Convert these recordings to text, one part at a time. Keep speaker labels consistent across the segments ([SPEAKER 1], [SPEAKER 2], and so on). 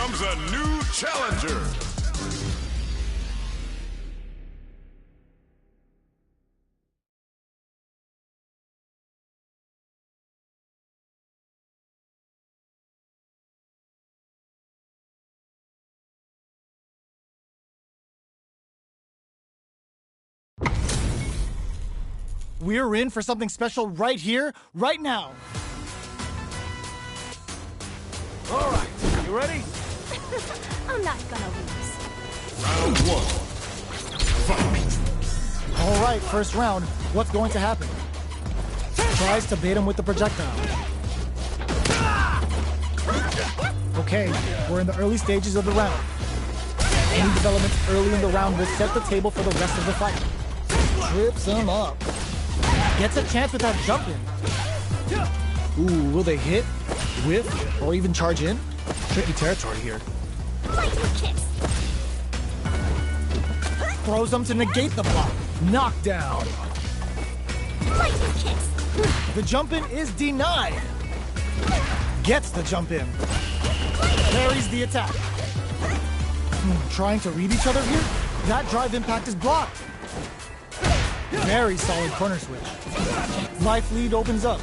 [SPEAKER 1] comes a new challenger.
[SPEAKER 2] We're in for something special right here, right now.
[SPEAKER 3] All right, you ready?
[SPEAKER 4] I'm not gonna lose.
[SPEAKER 1] Round one. Fight.
[SPEAKER 2] All right, first round. What's going to happen? Tries to bait him with the projectile. Okay, we're in the early stages of the round. Any developments early in the round will set the table for the rest of the fight. Trips him up. Gets a chance with that jump in. Ooh, will they hit, whiff, or even charge in? Tricky territory here.
[SPEAKER 4] Lightning kicks.
[SPEAKER 2] Throws them to negate the block. Knockdown.
[SPEAKER 4] Lightning kicks.
[SPEAKER 2] The jump in is denied. Gets the jump in. Parries the attack. Trying to read each other here? That drive impact is blocked. Very solid corner switch. Life lead opens up.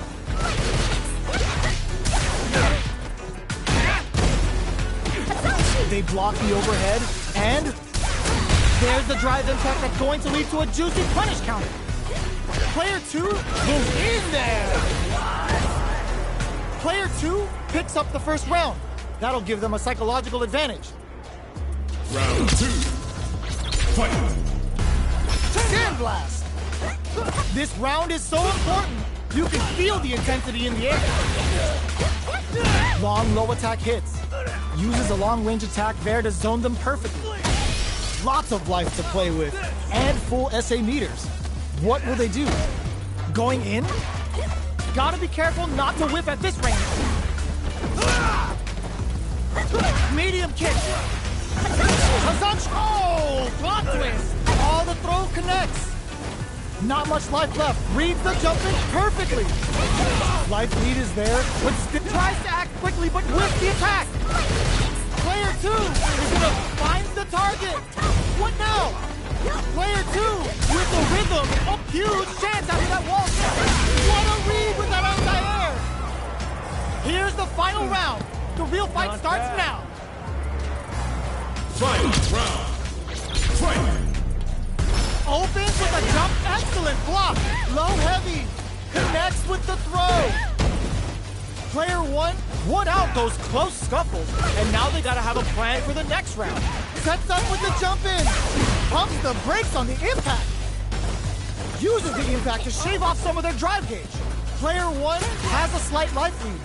[SPEAKER 2] They block the overhead, and there's the drive impact that's going to lead to a juicy punish counter. Player 2 is in there. Player 2 picks up the first round. That'll give them a psychological advantage.
[SPEAKER 1] Round two. Fight.
[SPEAKER 2] Sandblast! This round is so important. You can feel the intensity in the air. Long, low attack hits. Uses a long-range attack there to zone them perfectly. Lots of life to play with, and full SA meters. What will they do? Going in? Gotta be careful not to whip at this range. Medium kick. Oh, plot twist. All the throw connects. Not much life left. Reads the jump in perfectly. Life lead is there, but still tries to act quickly, but whiffs the attack. Player 2 is gonna find the target. What now? Player 2 with the rhythm. A huge chance after that wall. What a read with that anti-air. Here's the final round. The real fight starts now.
[SPEAKER 1] Final round. Fight.
[SPEAKER 2] Opens with a jump. Excellent block. Low heavy. Connects with the throw. Player 1 won out those close scuffles, and now they gotta have a plan for the next round. Sets up with the jump in. Pumps the brakes on the impact. Uses the impact to shave off some of their drive gauge. Player 1 has a slight life lead.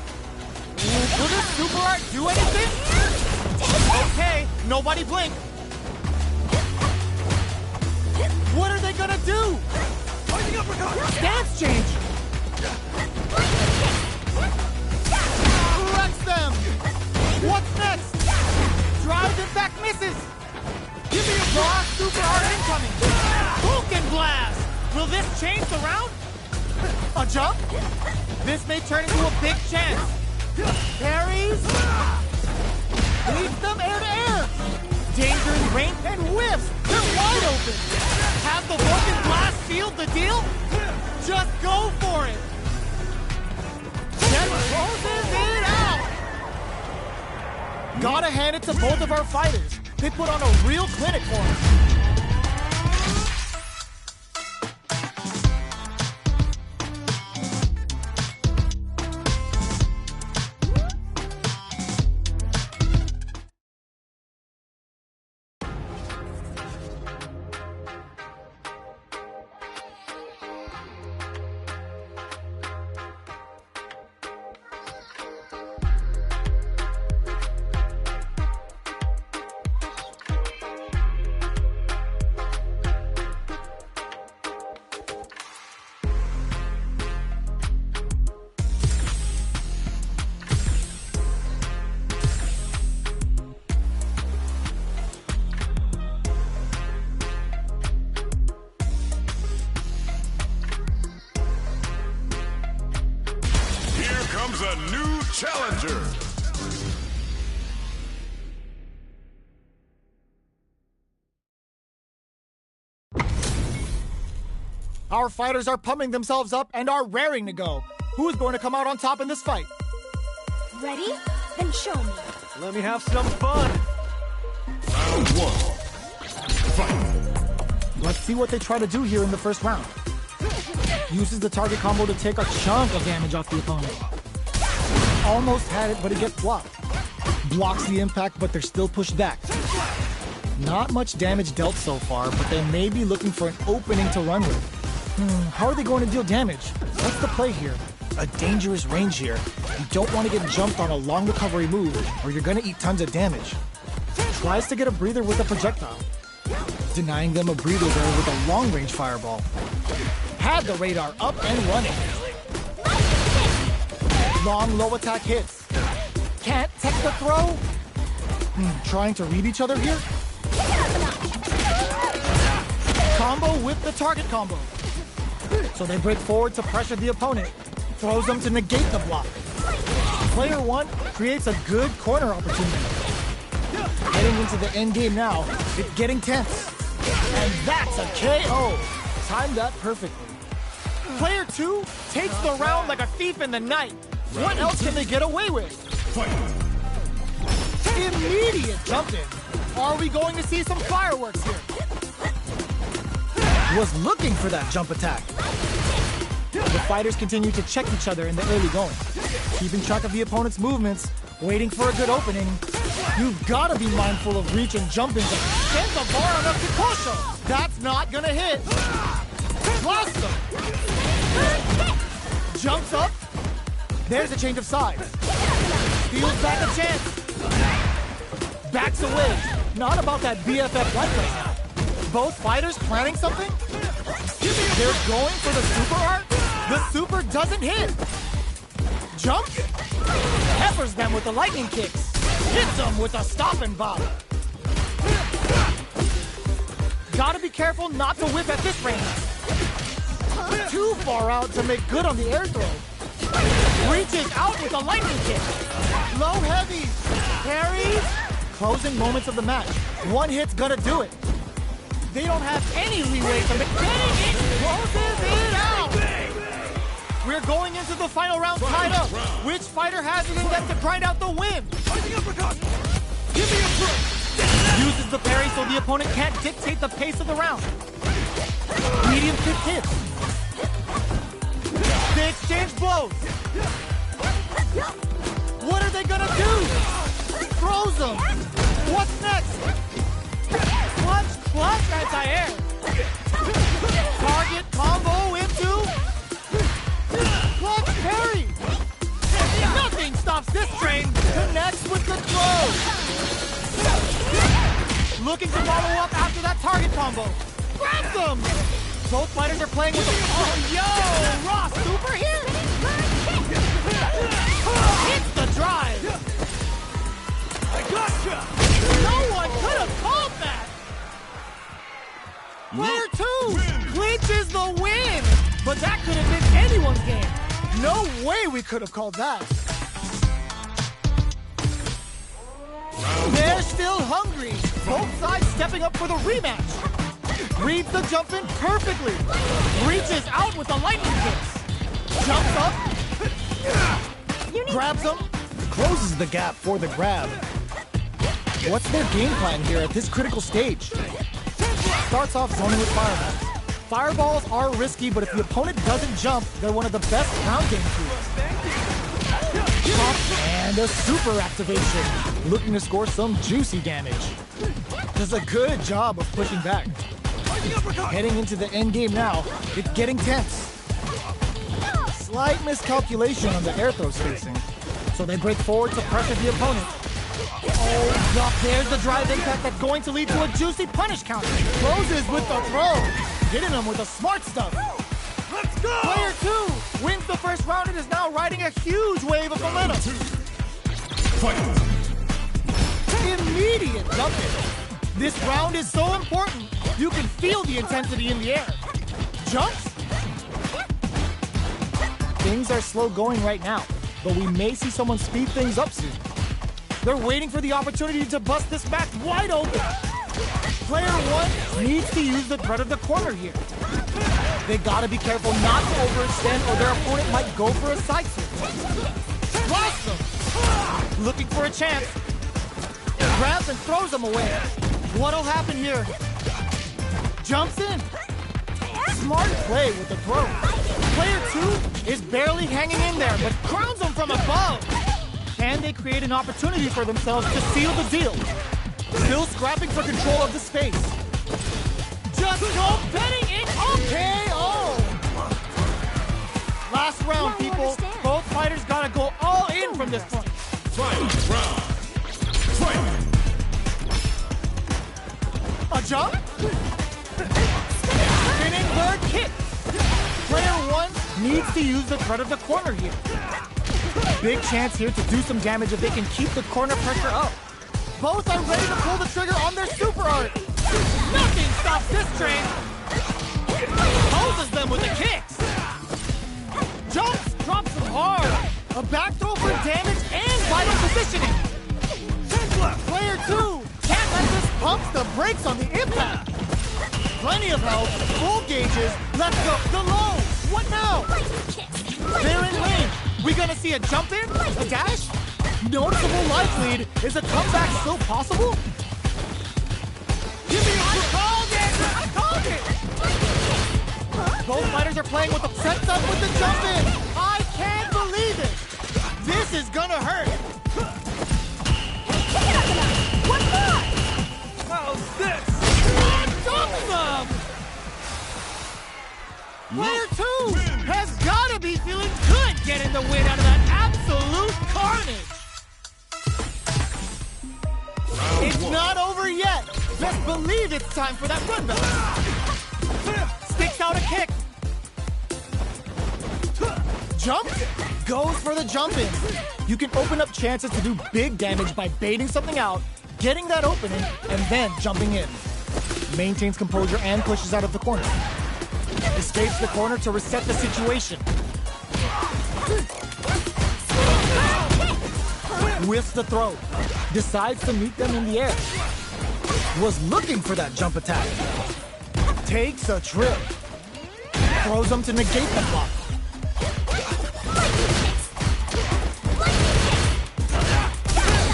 [SPEAKER 2] Will this super art do anything? Okay, nobody blink. What are they gonna do? Stance change. Wrecks them. What's next? Drive impact misses. Give me a block. Super art incoming. Vulcan blast. Will this change the round? A jump? This may turn into a big chance. Parries. Leads them air to air. Danger in range and whiffs. They're wide open. Have the Vulcan blast sealed the deal? Just go for it. Jet closes it out. Gotta hand it to both of our fighters. They put on a real clinic for us.
[SPEAKER 1] Here comes a new challenger.
[SPEAKER 2] Our fighters are pumping themselves up and are raring to go. Who is going to come out on top in this fight?
[SPEAKER 4] Ready? Then show me.
[SPEAKER 3] Let me have some fun.
[SPEAKER 1] Round one. Fight.
[SPEAKER 2] Let's see what they try to do here in the first round. Uses the target combo to take a chunk of damage off the opponent. Almost had it, but it gets blocked. Blocks the impact, but they're still pushed back. Not much damage dealt so far, but they may be looking for an opening to run with. How are they going to deal damage? What's the play here? A dangerous range here. You don't want to get jumped on a long recovery move, or you're going to eat tons of damage. Tries to get a breather with a projectile. Denying them a breather there with a long-range fireball. Had the radar up and running. Long low attack hits. Can't tech the throw? Trying to read each other here? Combo with the target combo. So they break forward to pressure the opponent. Throws them to negate the block. Player one creates a good corner opportunity. Heading into the end game now, it's getting tense. And that's a KO. Timed that perfectly. Player two takes the round like a thief in the night. What else can they get away with?
[SPEAKER 1] Fight.
[SPEAKER 2] Immediate jump in. Are we going to see some fireworks here? Was looking for that jump attack. The fighters continue to check each other in the early going. Keeping track of the opponent's movements, waiting for a good opening. You've got to be mindful of reach and jumping to get the bar on a Kikosho. That's not gonna hit. Blast them. Jumps up. There's a change of sides. Steals back a chance. Backs away. Not about that BFF life right now. Both fighters planning something? They're going for the super art? The super doesn't hit. Jump? Peppers them with the lightning kicks. Hits them with a stop and bop. Gotta be careful not to whip at this range. Too far out to make good on the air throw. Reaches out with a lightning kick. Low heavy. Parries. Closing moments of the match. One hit's gonna do it. They don't have any leeway from it. Getting it closes it out. We're going into the final round tied up. Which fighter has it in them to grind out the win?
[SPEAKER 1] Give me a push.
[SPEAKER 2] Uses the parry so the opponent can't dictate the pace of the round. Medium kick hits. They exchange blows. What are they gonna do? Throws them. What's next? Clutch anti-air. Target combo into clutch parry. Nothing stops this train. Connects with the throw. Looking to follow up after that target combo. Grabs them. Both fighters are playing with the... Oh, yo! Ross, super here. Hits the drive.
[SPEAKER 1] I gotcha.
[SPEAKER 2] No one could have called that. Player two clinches the win! But that could have been anyone's game. No way we could have called that. They're still hungry. Both sides stepping up for the rematch. Reads the jump in perfectly. Reaches out with the lightning kicks. Jumps up. Grabs them. Closes the gap for the grab. What's their game plan here at this critical stage? Starts off zoning with fireballs. Fireballs are risky, but if the opponent doesn't jump, they're one of the best ground game tools. And a super activation. Looking to score some juicy damage. Does a good job of pushing back. Heading into the end game now, it's getting tense. Slight miscalculation on the air throw spacing. So they break forward to pressure the opponent. Oh, God, there's the drive impact that's going to lead to a juicy punish counter. Closes with the throw. Hitting him with the smart stuff.
[SPEAKER 1] Let's go.
[SPEAKER 2] Player two wins the first round and is now riding a huge wave of momentum.
[SPEAKER 1] Fight.
[SPEAKER 2] Immediate jump in. This round is so important. You can feel the intensity in the air. Jumps? Things are slow going right now, but we may see someone speed things up soon. They're waiting for the opportunity to bust this match wide open. Player one needs to use the threat of the corner here. They gotta be careful not to overextend or their opponent might go for a side switch. Lost them! Looking for a chance. Grabs and throws them away. What'll happen here? Jumps in. Smart play with the throw. Player two is barely hanging in there, but crowns them from above. Can they create an opportunity for themselves to seal the deal? Still scrapping for control of the space. Just go betting it okay. Oh! Last round,
[SPEAKER 4] Yeah, I
[SPEAKER 2] people.
[SPEAKER 4] understand.
[SPEAKER 2] Both fighters gotta go all in from this point.
[SPEAKER 1] Final round. Fight!
[SPEAKER 2] A jump? Spinning bird kick. Player one needs to use the threat of the corner here. Big chance here to do some damage if they can keep the corner pressure up. Both are ready to pull the trigger on their super art. Nothing stops this train. Poses them with the kicks. Jumps, drops them hard. A back throw for damage and vital positioning. Player two can't let this pumps the brakes on the impact. Plenty of health, full gauges. Let's go. The low. What now? They're in lane. We gonna see a jump in? A dash? Noticeable life lead. Is a comeback still possible? Give me I called it! I called it! Both fighters are playing with the sets up with the jump in. I can't believe it. This is gonna hurt. What more?
[SPEAKER 1] How's this?
[SPEAKER 2] Awesome! Player two has gotta be feeling good getting the win out of that absolute carnage. It's not over yet. Best believe it's time for that run back. Sticks out a kick. Jump. Goes for the jump in. You can open up chances to do big damage by baiting something out, getting that opening, and then jumping in. Maintains composure and pushes out of the corner. Escapes the corner to reset the situation. Whiffs the throw. Decides to meet them in the air. Was looking for that jump attack. Takes a trip. Throws them to negate the block.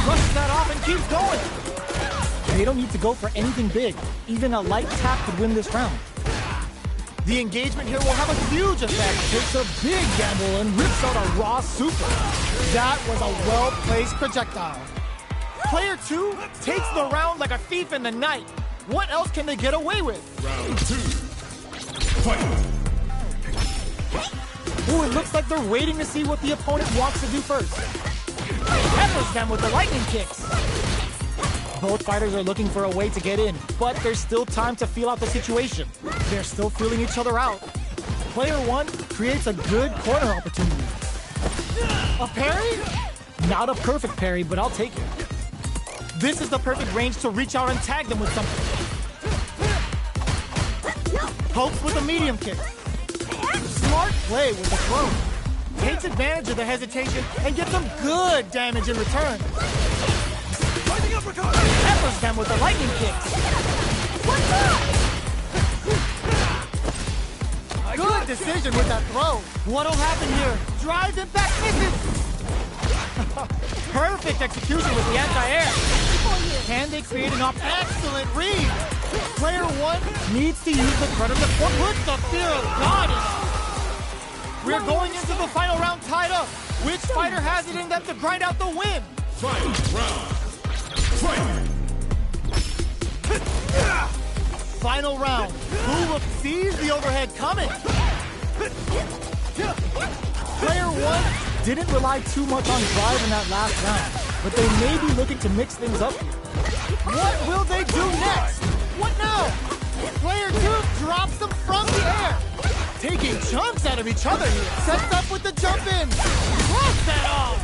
[SPEAKER 2] Brushes that off and keeps going. They don't need to go for anything big. Even a light tap could win this round. The engagement here will have a huge effect. Takes a big gamble and rips out a raw super. That was a well-placed projectile. Player two takes the round like a thief in the night. What else can they get away with?
[SPEAKER 1] Round two. Fight!
[SPEAKER 2] Ooh, it looks like they're waiting to see what the opponent wants to do first. Peppers them with the lightning kicks. Both fighters are looking for a way to get in, but there's still time to feel out the situation. They're still feeling each other out. Player one creates a good corner opportunity. A parry? Not a perfect parry, but I'll take it. This is the perfect range to reach out and tag them with something. Pokes with a medium kick. Smart play with the throw. Takes advantage of the hesitation and gets some good damage in return.
[SPEAKER 1] Lightning uppercut!
[SPEAKER 2] Peppers them with the lightning kicks. Good decision with that throw. What'll happen here? Drives impact misses. Perfect execution with the anti-air. Can they create an excellent read? Player one needs to use the front of the court. Put the fear of God in. We're going into the final round tied up. Which fighter has it in them to grind out the win?
[SPEAKER 1] Final round. Fight!
[SPEAKER 2] Final round. Who sees the overhead coming? Player one didn't rely too much on drive in that last round, but they may be looking to mix things up here. What will they do next? What now? Player two drops them from the air. Taking chunks out of each other here. Sets up with the jump in. Cross that off.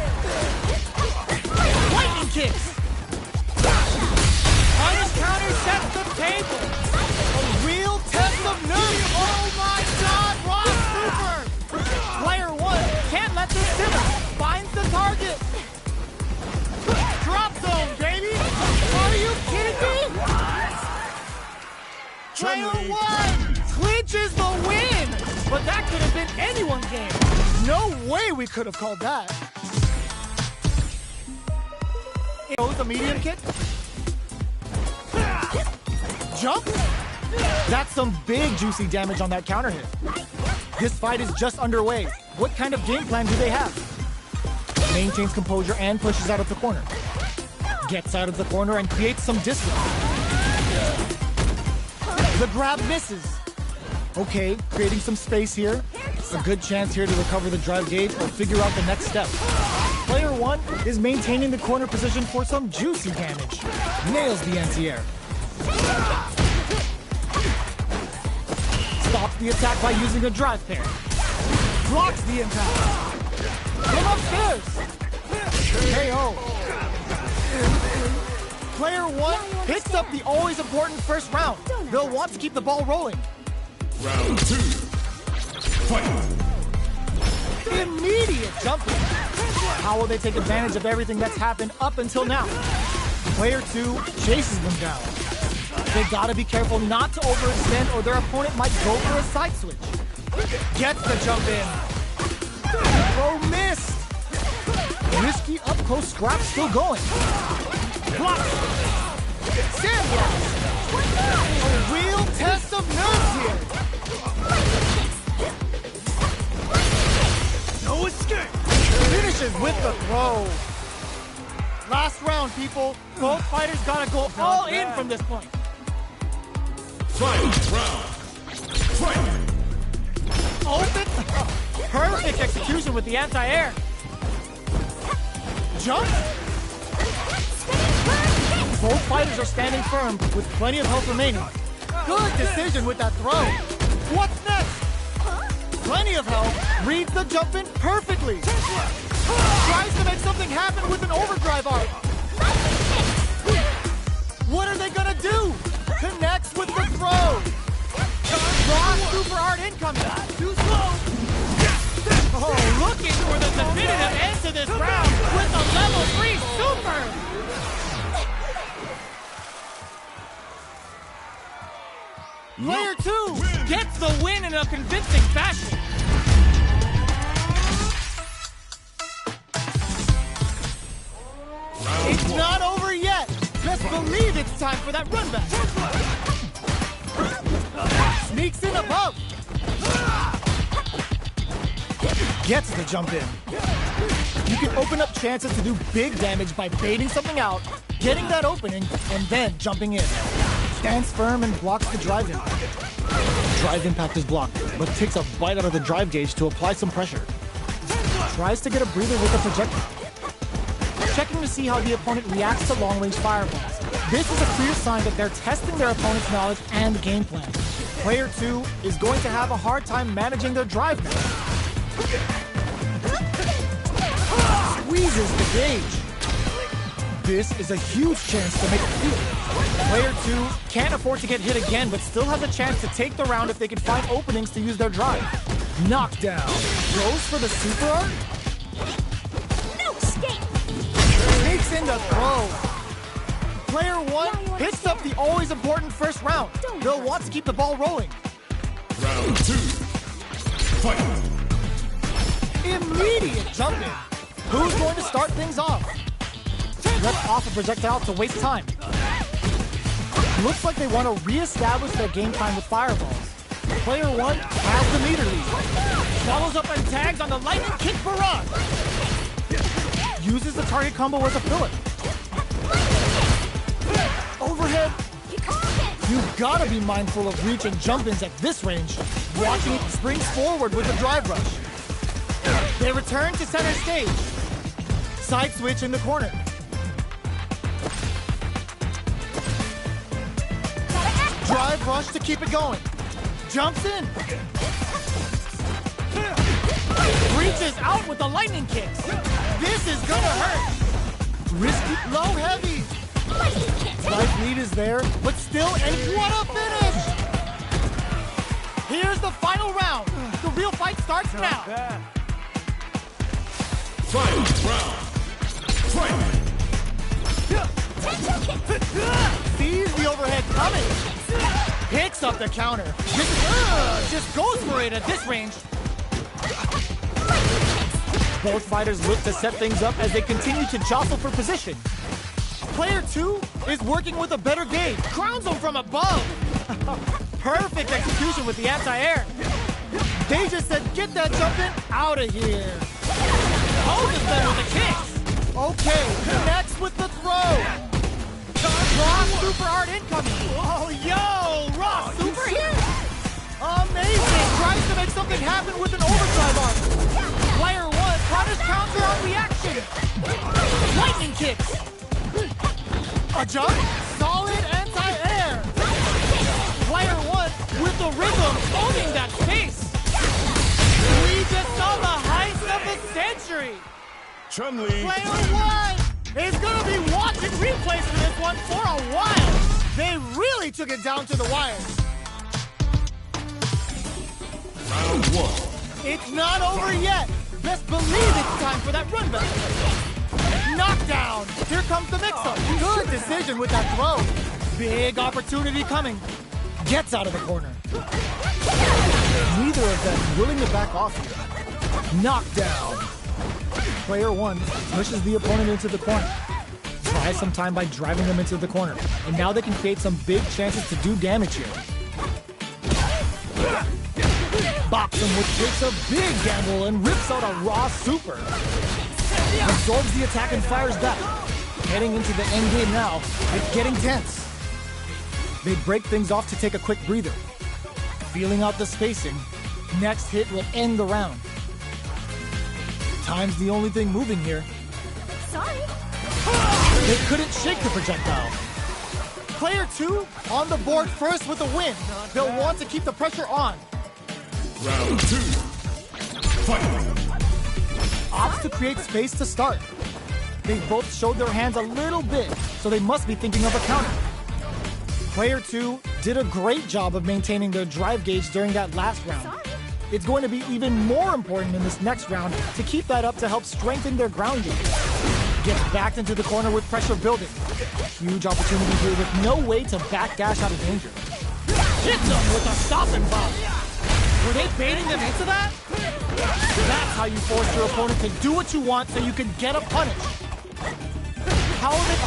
[SPEAKER 2] Lightning kicks. Punish counter sets the table. A real test of nerve. Oh my God, Rock Super. Player one can't let this simmer. Finds the target. Drop zone, baby. Are you kidding me? Player
[SPEAKER 1] Friendly.
[SPEAKER 2] one clinches the win! But that could have been anyone's game. No way we could have called that. Goes the medium kick. Jump? That's some big juicy damage on that counter hit. This fight is just underway. What kind of game plan do they have? Maintains composure and pushes out of the corner. Gets out of the corner and creates some distance. The grab misses. Okay, creating some space here. A good chance here to recover the drive gauge or figure out the next step. Player one is maintaining the corner position for some juicy damage. Nails the anti-air. Stops the attack by using a drive pair. Blocks the impact. From upstairs. KO. Player one picks up the always important first round. They'll want to keep the ball rolling.
[SPEAKER 1] Round 2. Fight.
[SPEAKER 2] Immediate jumping. How will they take advantage of everything that's happened up until now? Player two chases them down. They gotta be careful not to overextend or their opponent might go for a side switch. Gets the jump in. Throw missed. Risky up close scrap still going. Block. Sandblast. A real test of nerves here.
[SPEAKER 1] No escape.
[SPEAKER 2] Finishes with the throw. Last round, people. Both fighters gotta go all in from this point.
[SPEAKER 1] Fight. Round. Fight.
[SPEAKER 2] Open. Perfect execution with the anti-air. Jump. Both fighters are standing firm with plenty of health remaining. Good decision with that throw. What's next? Plenty of health. Reads the jump in perfectly. Tries to make something happen with an overdrive arc. What are they gonna do? Connects with the throw. Raw super art incoming. Too slow. Oh, looking for the definitive end to this round with a level 3 super. Player two gets the win in a convincing fashion. It's not over yet. Best believe it's time for that run back. Sneaks in above. Gets the jump in. You can open up chances to do big damage by baiting something out, getting that opening, and then jumping in. Stands firm and blocks the drive impact. Drive impact is blocked, but takes a bite out of the drive gauge to apply some pressure. Tries to get a breather with a projectile. Checking to see how the opponent reacts to long-range fireballs. This is a clear sign that they're testing their opponent's knowledge and game plan. Player two is going to have a hard time managing their drive now. Squeezes the gauge. This is a huge chance to make a few. Player two can't afford to get hit again, but still has a chance to take the round if they can find openings to use their drive. Knockdown. Goes for the super art.
[SPEAKER 4] No escape.
[SPEAKER 2] Takes in the throw. Player one picks up the always important first round. They'll want to keep the ball rolling.
[SPEAKER 1] Round 2. Fight.
[SPEAKER 2] Immediate jump in. Who's going to start things off? Lets off a projectile to waste time. Looks like they want to re-establish their game time with fireballs. Player one has the meter lead. Follows up and tags on the lightning kick barrage. Uses the target combo as a filler. Overhead. You've got to be mindful of reach and jump-ins at this range. Watching it springs forward with a drive rush. They return to center stage. Side switch in the corner. Drive rush to keep it going. Jumps in. Reaches out with the lightning kicks. This is gonna hurt. Risky, low heavy. Life lead is there, but still, and what a finish! Here's the final round. The real fight starts now.
[SPEAKER 1] Fight. Round. Fight.
[SPEAKER 2] Sees the overhead coming. Picks up the counter. Just goes for it at this range. Both fighters look to set things up as they continue to jostle for position. Player 2 is working with a better gauge. Crowns him from above. Perfect execution with the anti-air. They just said, get that jumping out of here. Poses them with the kicks. Okay, connects with the throw. Raw Super Art incoming. Oh, yo, Raw Super here. Amazing. Tries to make something happen with an overdrive arm. Player 1 punish counter on reaction. Lightning kicks. A jump. Solid anti-air. Player 1 with the rhythm owning that space. We just saw the heist of the century.
[SPEAKER 1] Chun-Li.
[SPEAKER 2] Player 1 is gonna be watching replays for this one for a while. They really took it down to the wire.
[SPEAKER 1] Round 1.
[SPEAKER 2] It's not over yet. Best believe it's time for that run back. Knockdown. Here comes the mix-up. Good decision with that throw. Big opportunity coming. Gets out of the corner. Neither of them willing to back off here. Knockdown. Player 1 pushes the opponent into the corner. Tries some time by driving them into the corner. And now they can create some big chances to do damage here. Bops him, which takes a big gamble and rips out a Raw Super. Absorbs the attack and fires back. Heading into the end game now, it's getting tense. They break things off to take a quick breather. Feeling out the spacing, next hit will end the round. Time's the only thing moving here.
[SPEAKER 4] Sorry.
[SPEAKER 2] They couldn't shake the projectile. Player 2 on the board first with a win. They'll want to keep the pressure on.
[SPEAKER 1] Round 2. Fight.
[SPEAKER 2] Opts to create space to start. They both showed their hands a little bit, so they must be thinking of a counter. Player 2 did a great job of maintaining their drive gauge during that last round.
[SPEAKER 4] Sorry.
[SPEAKER 2] It's going to be even more important in this next round to keep that up to help strengthen their ground game. Gets backed into the corner with pressure building. Huge opportunity here with no way to backdash out of danger. Hits them with a stop and bomb. Were they baiting them into that? That's how you force your opponent to do what you want so you can get a punish. How did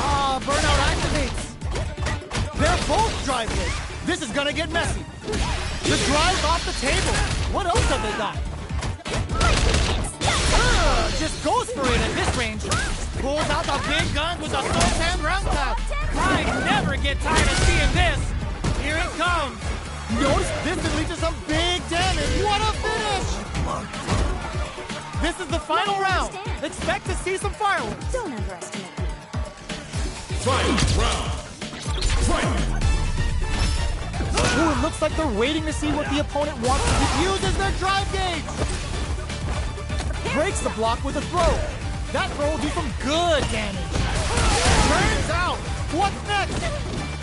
[SPEAKER 2] Burnout activates? They're both driveless. This is gonna get messy. The drive's off the table. What else have they got? Just goes for it at this range. Pulls out the big guns with a Sultan round tap. I never get tired of seeing this. Here it comes. Notice this can lead to some big damage. What a finish! This is the final round. Expect to see some fireworks.
[SPEAKER 4] Don't underestimate me.
[SPEAKER 1] Fight. Round. Fight.
[SPEAKER 2] Ooh, it looks like they're waiting to see what the opponent wants to do. Uses their drive gauge. Breaks the block with a throw. That throw will do some good damage. Turns out, what's next?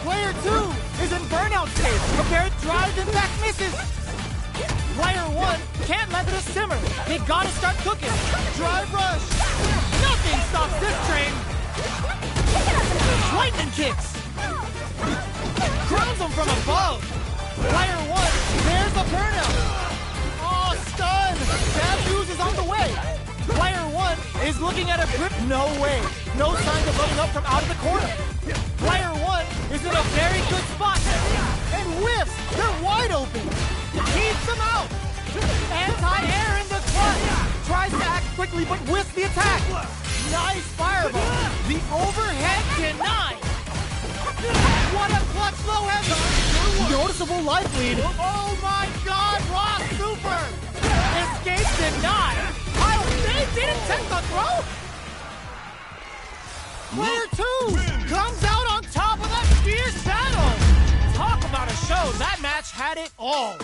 [SPEAKER 2] Player 2 is in burnout state. Prepared drive and back misses. Player 1 can't let it simmer. They gotta start cooking. Drive rush. Nothing stops this train. Lightning kicks. Crowns them from above. Player 1, there's a burnout. Oh, stun. Bad news is on the way. Player 1 is looking at a grip. No way. No signs of letting up from out of the corner. Player 1 is in a very good spot. And whiffs. They're wide open. Keeps them out. Anti-air in the clutch. Tries to act quickly, but whiffs the attack. Nice fireball. The overhead denied. What a clutch low heavy. Noticeable life lead. Oh my God, Raw Super. Escape denied. They didn't take the throw. Player 2 comes out on top of that fierce battle. Talk about a show. That match had it all.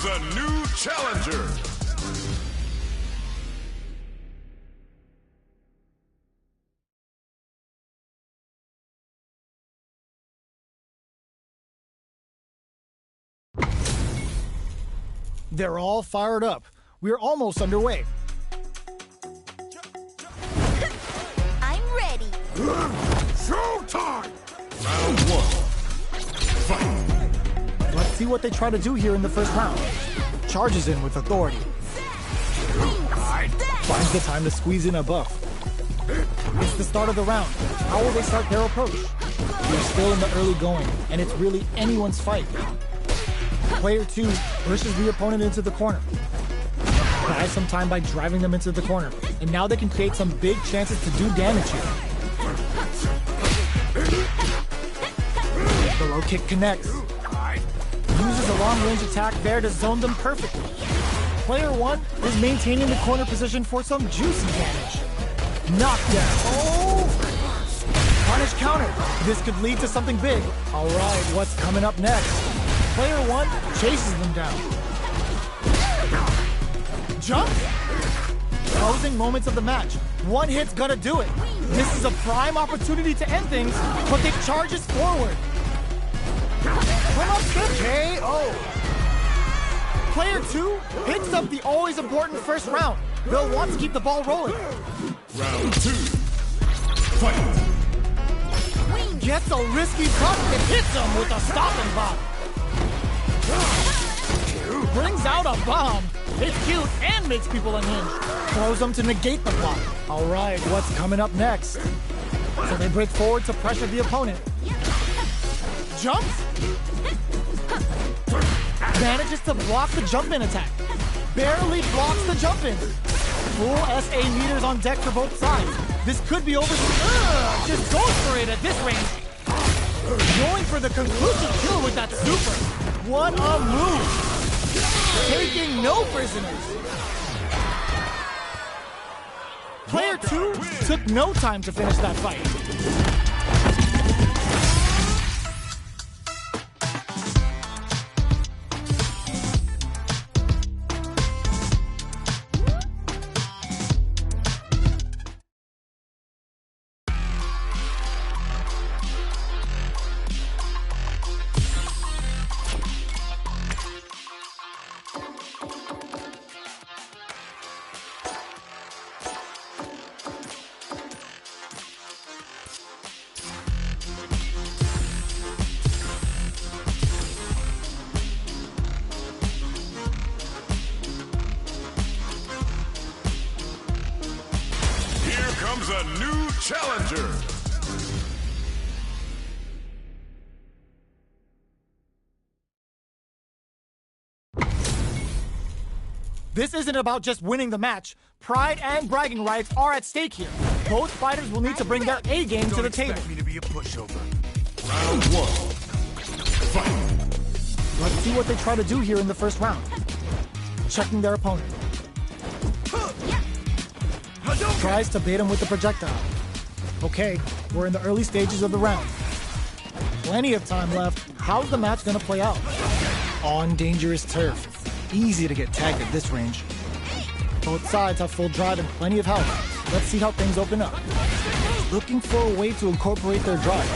[SPEAKER 1] a new challenger.
[SPEAKER 2] They're all fired up. We're almost underway.
[SPEAKER 4] I'm ready.
[SPEAKER 1] Showtime! Round one. Fight!
[SPEAKER 2] Let's see what they try to do here in the first round. Charges in with authority. Finds the time to squeeze in a buff. It's the start of the round. How will they start their approach? We're still in the early going, and it's really anyone's fight. Player 2 pushes the opponent into the corner. Buys some time by driving them into the corner, and now they can create some big chances to do damage here. The low kick connects. Uses a long-range attack there to zone them perfectly. Player 1 is maintaining the corner position for some juicy damage. Knockdown. Oh! Punish counter. This could lead to something big. All right, what's coming up next? Player 1 chases them down. Jump. Closing moments of the match. One hit's gonna do it. This is a prime opportunity to end things, but they charges forward. Come up to KO. Player 2 picks up the always important first round. They'll want to keep the ball rolling.
[SPEAKER 1] Round two. Fight!
[SPEAKER 2] Gets a risky cut and hits him with a stopping block. Brings out a bomb. It's cute and makes people unhinged. Throws them to negate the block. All right, what's coming up next? So they break forward to pressure the opponent. Jumps. Manages to block the jump-in attack. Barely blocks the jump-in. Full SA meters on deck for both sides. This could be over. Just goes for it at this range. Going for the conclusive kill with that super. What a move. Taking no prisoners. Player 2 took no time to finish that fight.
[SPEAKER 1] Comes a new challenger.
[SPEAKER 2] This isn't about just winning the match. Pride and bragging rights are at stake here. Both fighters will need to bring their A game to the table.
[SPEAKER 1] Expect me to be a pushover. Round one. Fight.
[SPEAKER 2] Let's see what they try to do here in the first round. Checking their opponent. Tries to bait him with the projectile. Okay, we're in the early stages of the round. Plenty of time left. How's the match gonna play out? On dangerous turf. Easy to get tagged at this range. Both sides have full drive and plenty of health. Let's see how things open up. Looking for a way to incorporate their drive.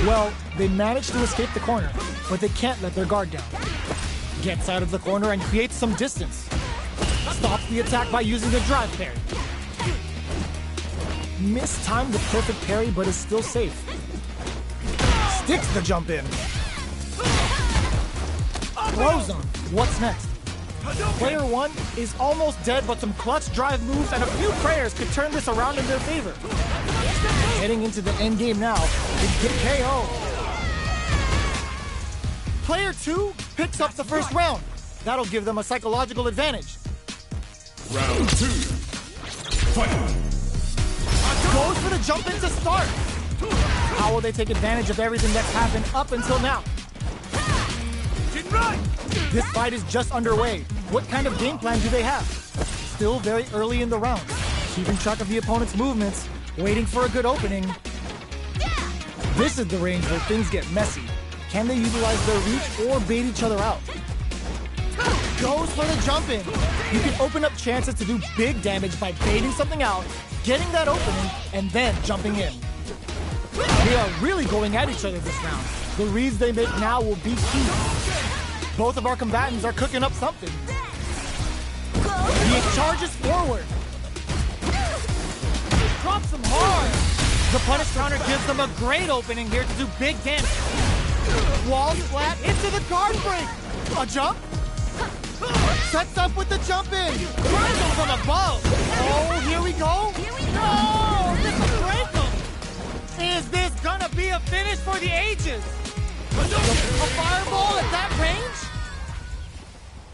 [SPEAKER 2] Well, they managed to escape the corner, but they can't let their guard down. Gets out of the corner and creates some distance. Stops the attack by using a drive parry. Mistimed the perfect parry, but is still safe. Sticks the jump in. Throws him. What's next? Player 1 is almost dead, but some clutch drive moves and a few prayers could turn this around in their favor. Heading into the end game now, it's get KO. Player 2 picks up the first round. That'll give them a psychological advantage.
[SPEAKER 1] Round two. Fight.
[SPEAKER 2] Goes for the jump in to start. How will they take advantage of everything that's happened up until now? This fight is just underway. What kind of game plan do they have? Still very early in the round. Keeping track of the opponent's movements, waiting for a good opening. This is the range where things get messy. Can they utilize their reach or bait each other out? goes for the jump in. You can open up chances to do big damage by baiting something out, getting that opening, and then jumping in. They are really going at each other this round. The reads they make now will be key. Both of our combatants are cooking up something. He charges forward. Drops him hard. The punish counter gives them a great opening here to do big damage. Wall flat into the guard break. A jump. Sets up with the jump in. Tries him from above. Oh, here we go. No, this will break him. Is this gonna be a finish for the ages? A fireball at that range?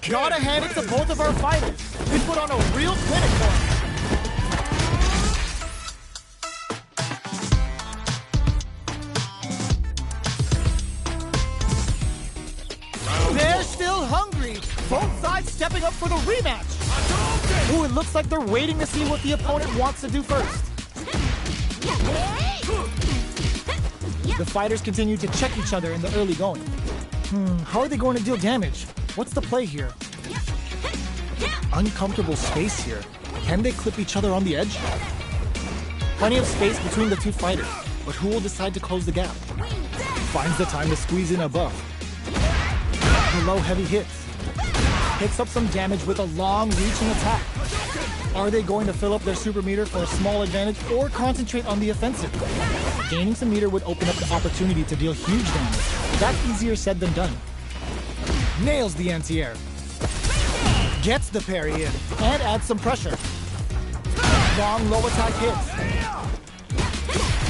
[SPEAKER 2] Gotta hand it to both of our fighters. They put on a real clinic for him. They're still hungry. Both sides stepping up for the rematch. Ooh, it looks like they're waiting to see what the opponent wants to do first. The fighters continue to check each other in the early going. How are they going to deal damage? What's the play here? Uncomfortable space here. Can they clip each other on the edge? Plenty of space between the two fighters, but who will decide to close the gap? Finds the time to squeeze in a buff. The low heavy hits. Picks up some damage with a long reaching attack. Are they going to fill up their super meter for a small advantage or concentrate on the offensive? Gaining some meter would open up the opportunity to deal huge damage. That's easier said than done. Nails the anti-air. Gets the parry in and adds some pressure. Long low attack hits.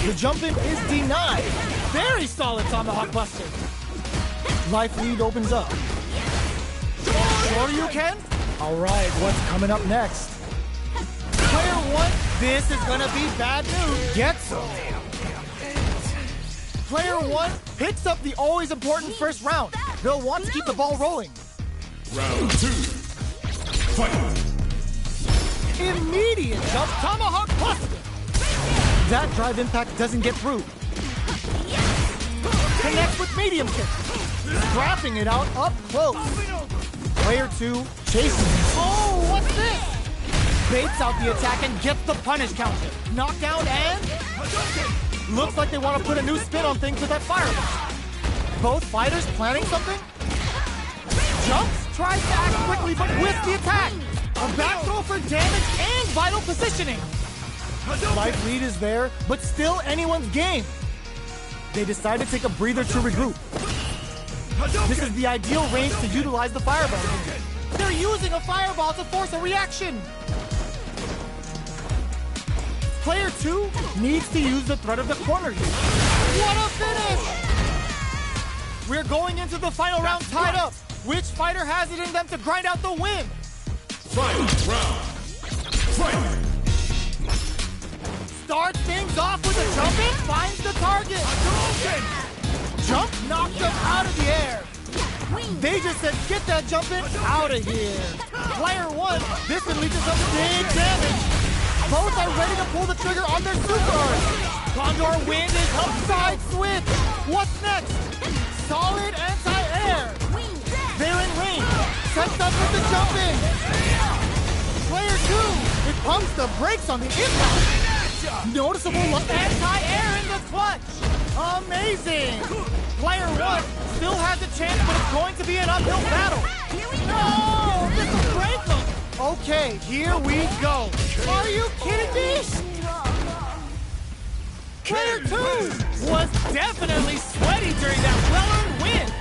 [SPEAKER 2] The jump in is denied. Very solid Tomahawk Buster. Life lead opens up. Sure you can? All right, what's coming up next? Player one, this is gonna be bad news. Gets him. Player one picks up the always important first round. They'll want to keep the ball rolling.
[SPEAKER 1] Round two. Fight.
[SPEAKER 2] Immediate jump Tomahawk Buster. That drive impact doesn't get through. Connects with medium kick. Scrapping it out up close. Player two chases. Oh, what's this? Baits out the attack and gets the punish counter. Knockdown and... Looks like they want to put a new spin on things with that fireball. Both fighters planning something? Jumps, tries to act quickly, but with the attack. A back throw for damage and vital positioning. Life lead is there, but still anyone's game. They decide to take a breather to regroup. This is the ideal range to utilize the fireball. They're using a fireball to force a reaction. Player two needs to use the threat of the corner here. What a finish! We're going into the final round tied up. Which fighter has it in them to grind out the win?
[SPEAKER 1] Final round. Fight.
[SPEAKER 2] Starts things off with a jump in, finds the target. Jump knocked them out of the air. They just said, get that jump in out of here. Player one, this one leads to some big damage. Both are ready to pull the trigger on their super art. Condor Wind is upside switch. What's next? Solid anti-air. They're in range. Sets up with the jump in. Player two, it pumps the brakes on the impact. Noticeable anti-air in the clutch. Amazing. Player one still has a chance, but it's going to be an uphill battle. No, this will break them. Okay, here we go. Are you kidding me? Player two was definitely sweaty during that well-earned win.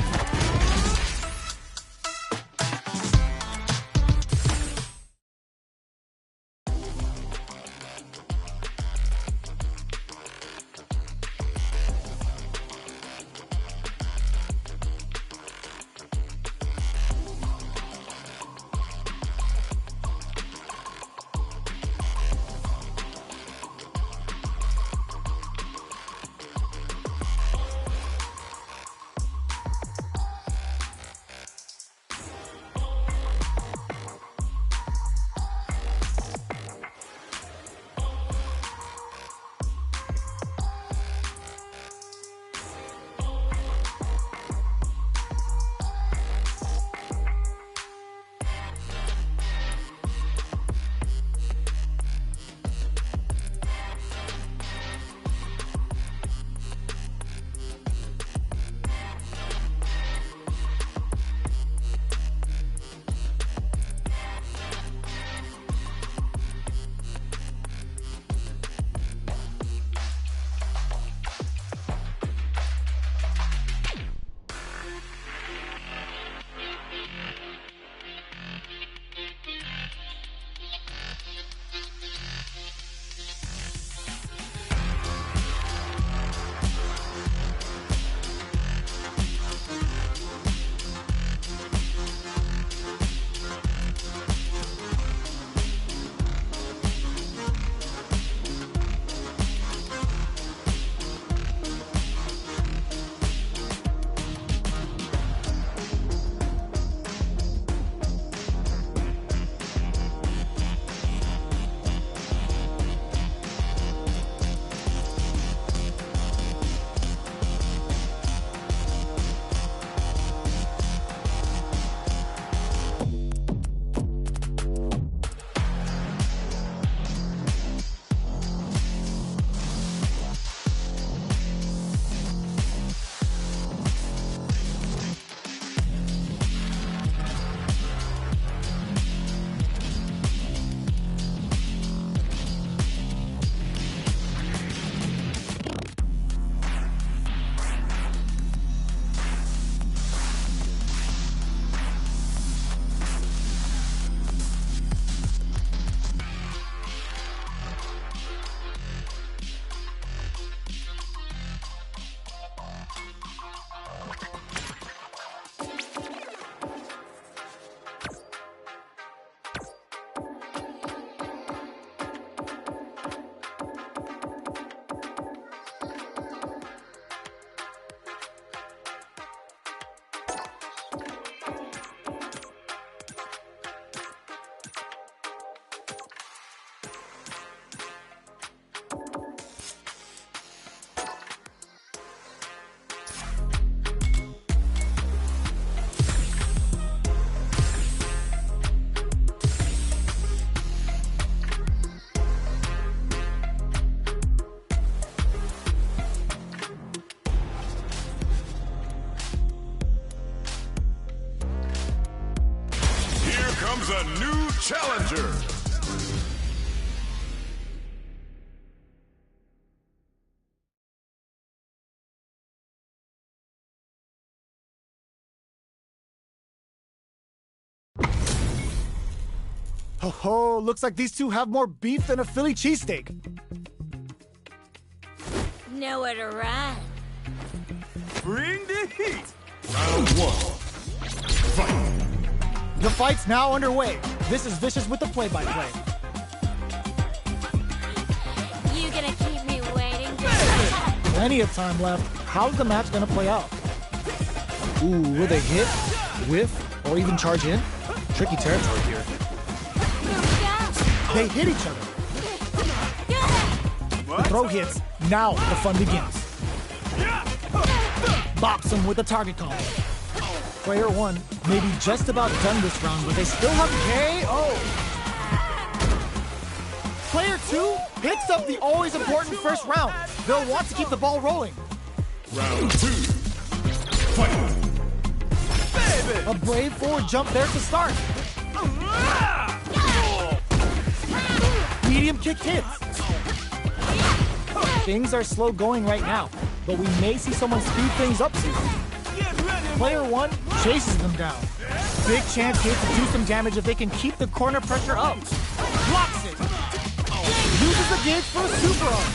[SPEAKER 1] Choose a new challenger.
[SPEAKER 2] Oh, looks like these two have more beef than a Philly cheesesteak.
[SPEAKER 4] Nowhere to run.
[SPEAKER 3] Bring the heat.
[SPEAKER 1] Round one. Fight.
[SPEAKER 2] The fight's now underway. This is Vicious with the play-by-play.
[SPEAKER 4] You gonna keep me waiting?
[SPEAKER 2] Plenty of time left. How's the match gonna play out? Ooh, will they hit, whiff, or even charge in? Tricky territory here. They hit each other. The throw hits. Now the fun begins. Bops him with a target combo. Player one may be just about done this round, but they still have KO. Player two picks up the always important first round. They'll want to keep the ball rolling.
[SPEAKER 1] Round two. Fight.
[SPEAKER 2] A brave forward jump there to start. Medium kick hits. Things are slow going right now, but we may see someone speed things up soon. Player one chases them down. Big chance here to do some damage if they can keep the corner pressure up. Blocks it. Uses the gauge for a super arm.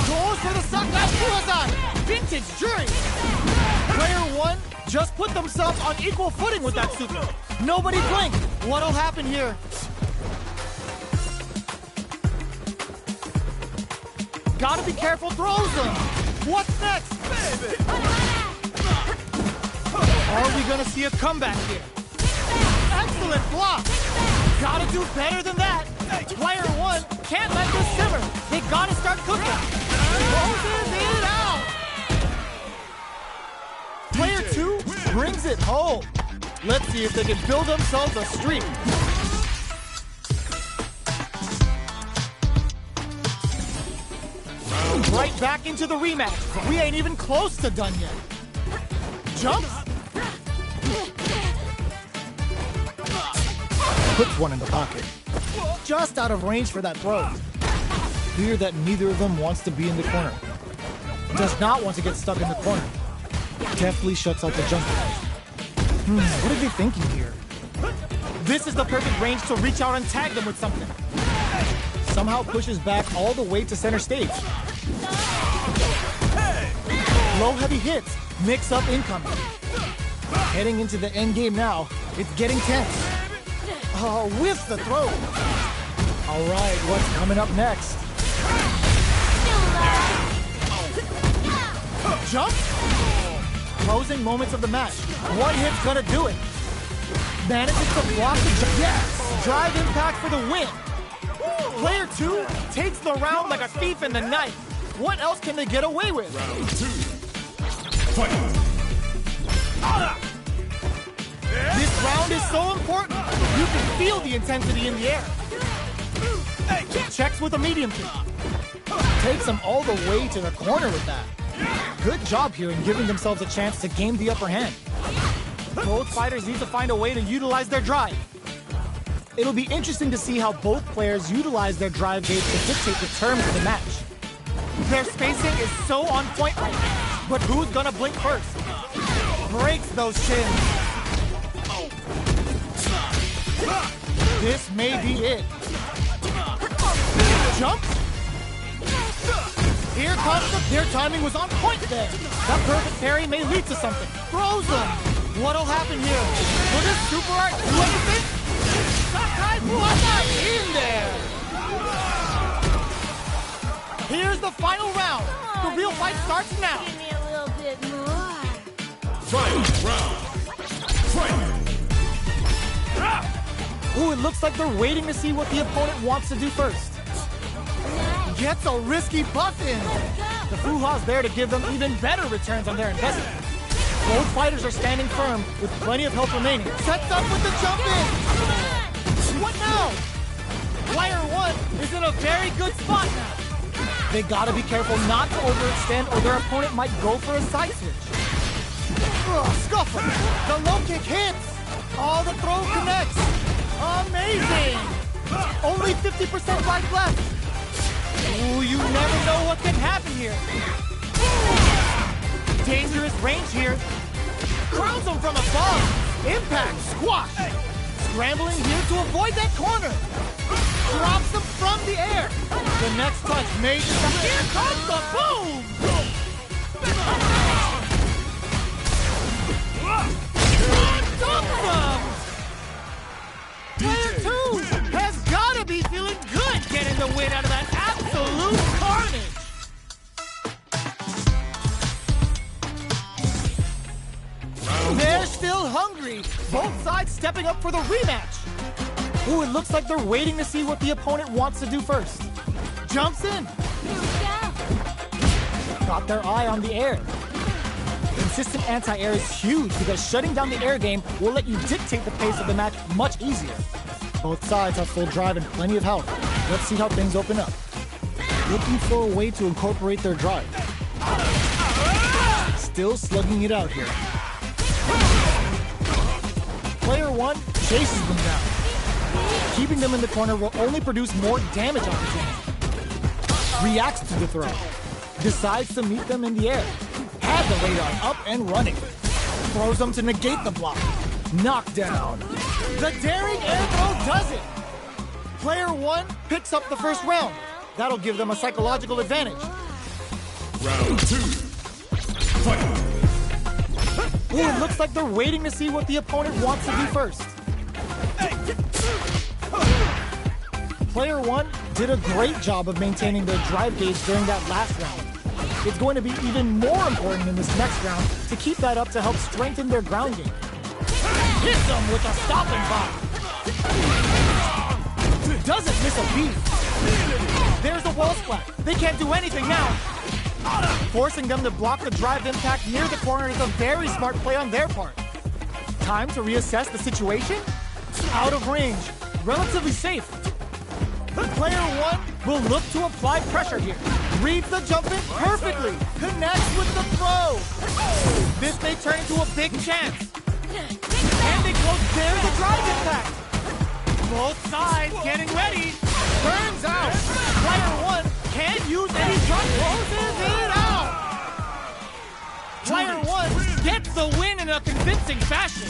[SPEAKER 2] Goes for the Sakai Fuhazan. Vintage Jury. Player one just put themselves on equal footing with that super. Nobody blink. What'll happen here? Gotta be careful, throws them. What's next? Are we gonna see a comeback here? Excellent block. Gotta do better than that. Player one can't let this simmer. They gotta start cooking. Closes it out. Player two brings it home. Let's see if they can build themselves a streak. Right back into the rematch. We ain't even close to done yet. Jumps. Puts one in the pocket. Just out of range for that throw. Clear that neither of them wants to be in the corner. Does not want to get stuck in the corner. Deftly shuts out the jumper. What are they thinking here? This is the perfect range to reach out and tag them with something. Somehow pushes back all the way to center stage. Low heavy hits, mix up incoming. Heading into the end game now, it's getting tense. Whiffs the throw. All right, what's coming up next? Jump? Closing moments of the match. One hit's gonna do it. Manages to block the jump. Yes! Drive impact for the win. Player two takes the round like a thief in the night. What else can they get away with?
[SPEAKER 1] Round two. Fight.
[SPEAKER 2] This round is so important. You can feel the intensity in the air. Checks with a medium kick. Takes them all the way to the corner with that. Good job here in giving themselves a chance to gain the upper hand. Both fighters need to find a way to utilize their drive. It'll be interesting to see how both players utilize their drive gauge to dictate the terms of the match. Their spacing is so on point right now, but who's gonna blink first? Breaks those shins. This may be it. Jump. Here comes their timing was on point there. That perfect parry may lead to something. Throws them. What'll happen here? Will this super art do anything? Sakai Fuhazan in there. Here's the final round. The real fight starts now.
[SPEAKER 4] Give me a little bit more.
[SPEAKER 1] Final round. Fight.
[SPEAKER 2] Ooh, it looks like they're waiting to see what the opponent wants to do first. Gets a risky buff in. The Fuha's there to give them even better returns on their investment. Both fighters are standing firm with plenty of health remaining. Sets up with the jump in. What now? Player one is in a very good spot now. They gotta be careful not to overextend or their opponent might go for a side switch. Scuffle. The low kick hits. All the throw connects. Amazing! Only 50% life left. Ooh, you never know what can happen here. Dangerous range here. Crowns him from above. Impact, squash. Scrambling here to avoid that corner. Drops him from the air. The next touch may just... Here comes the boom! Player 2 has got to be feeling good getting the win out of that absolute carnage. They're still hungry. Both sides stepping up for the rematch. Ooh, it looks like they're waiting to see what the opponent wants to do first. Jumps in. Got their eye on the air. Consistent anti-air is huge because shutting down the air game will let you dictate the pace of the match much easier. Both sides have full drive and plenty of health. Let's see how things open up. Looking for a way to incorporate their drive. Still slugging it out here. Player 1 chases them down. Keeping them in the corner will only produce more damage opportunity. Reacts to the throw. Decides to meet them in the air. Had the radar up and running. Throws them to negate the block. Knockdown. The daring air throw does it. Player 1 picks up the first round. That'll give them a psychological advantage.
[SPEAKER 1] Round 2. Fight.
[SPEAKER 2] Ooh, it looks like they're waiting to see what the opponent wants to do first. Player 1 did a great job of maintaining their drive gauge during that last round. It's going to be even more important in this next round to keep that up to help strengthen their ground game. Hit them with a stopping bomb. Doesn't miss a beat. There's a wall splat. They can't do anything now. Forcing them to block the drive impact near the corner is a very smart play on their part. Time to reassess the situation? Out of range. Relatively safe. Player 1 will look to apply pressure here. Reads the jump in perfectly. Connects with the throw. This may turn into a big chance. And they close. There's the drive impact. Both sides getting ready. Turns out. Player 1 can't use any jump. Closes it out. Player 1 gets the win in a convincing fashion.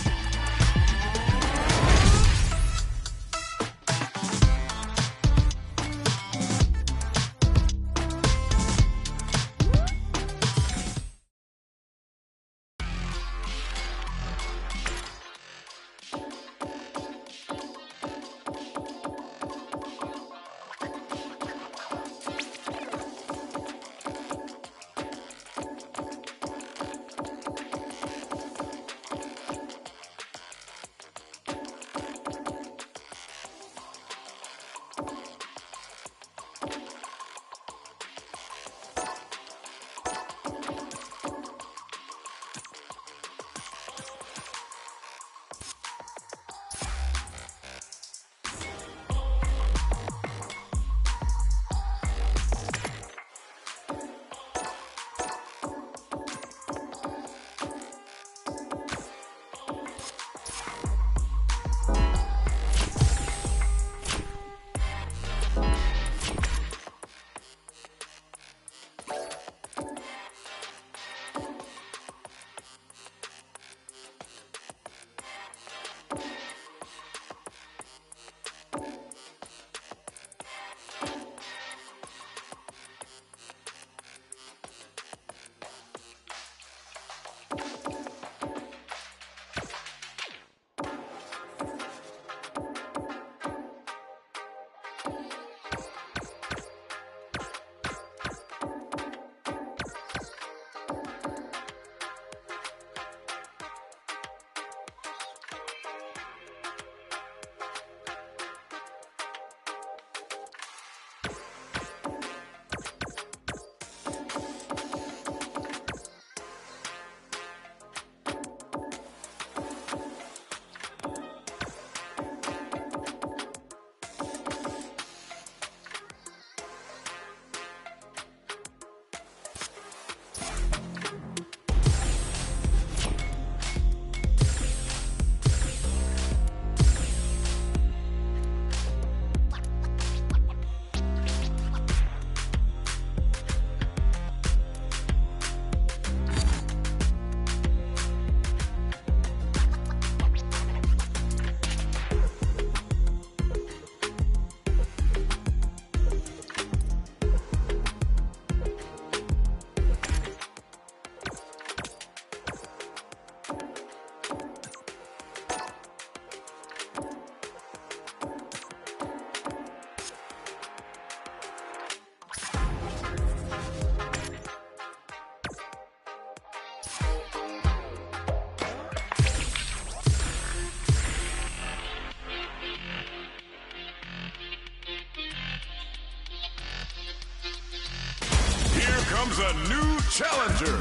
[SPEAKER 1] comes a new challenger.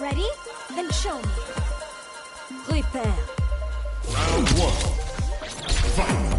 [SPEAKER 4] Ready? Then show me. Prepare.
[SPEAKER 1] Round 1. Fight.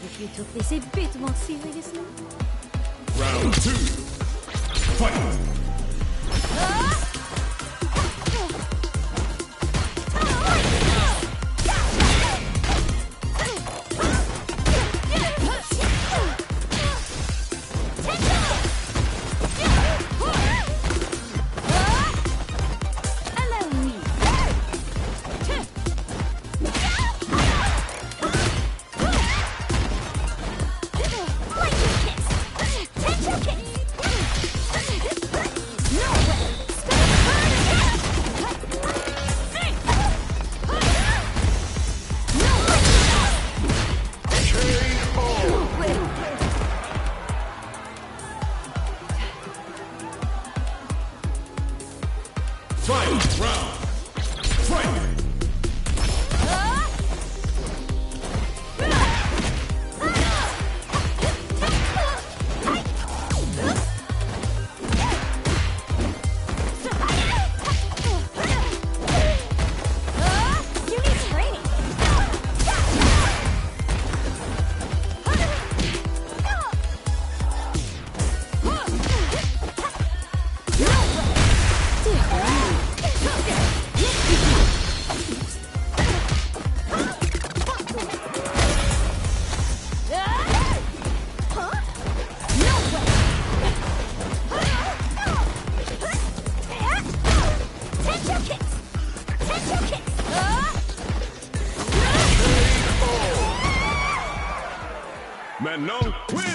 [SPEAKER 4] If you took this a bit more seriously.
[SPEAKER 1] Round 2. Fight. Fight! Round! Fight! Manon wins!